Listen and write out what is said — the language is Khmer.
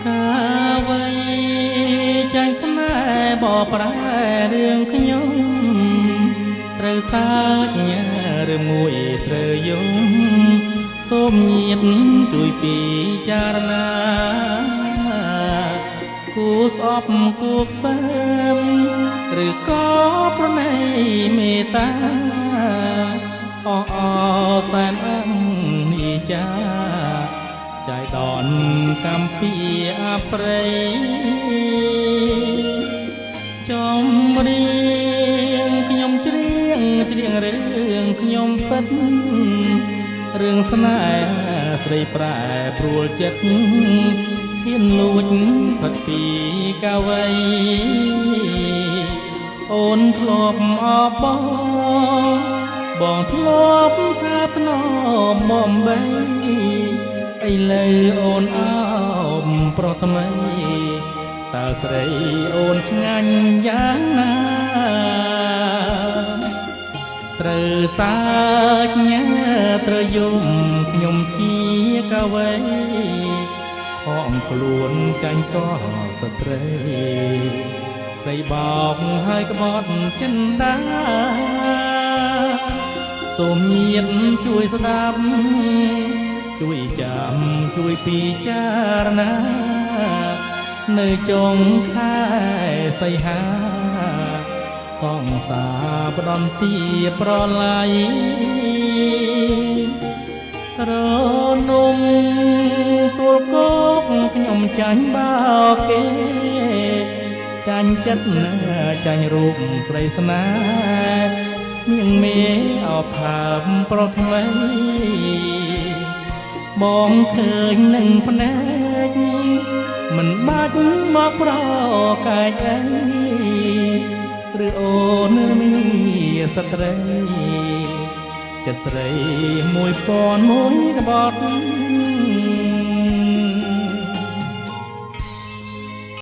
កាវៃចាញ់ស្នេហ៍បបប្រែរឿងខ្ញុំត្រូវសាច់ញាឬមួយត្រូវយំសូមញាតជួយពិចារណាគូស្អប់គូផ្ពើមឬក៏ប្រណីមេត្តាអស់អសែនអង្គនេះចាចាយដនកម្ពីអប្រិយចំរៀងខ្ញុំច្រៀងរឿងខ្ញុំពិតរឿងស្នេហ៍ស្រីប្រែព្រួលចិត្តហ៊ានលួចផិតពីកាវៃអូនធ្លាប់អបបងធ្លាប់ថាថ្នមបំបីឥឡូវអូនអោបប្រថ្មីតើស្រីអូនឆ្ងាញ់យ៉ាងណាត្រូវសាច់ញាត្រូវយំខ្ញុំជាកាវៃខំខ្លួនចាញ់ក៏ស្ត្រីស្រីបោកហើយក្បត់ចិនដាសូមញាតជួយស្ដាប់ជួយចាំជួយពិចារណានៅចុងខែសីហាសង្សារផ្ដំទីប្រឡ័យត្រនំទួលគោកខ្ញុំចាញ់បោកគេចាញ់ចិត្តណាចាញ់រូបស្រីស្នេហ៍នាងមេអោផើមប្រថ្មីបងឃើញនឹងភ្នែកមិនបាច់មកប្រកែកអីឬអូនមានស្ត្រីចិត្តស្រីមួយពាន់មួយក្បត់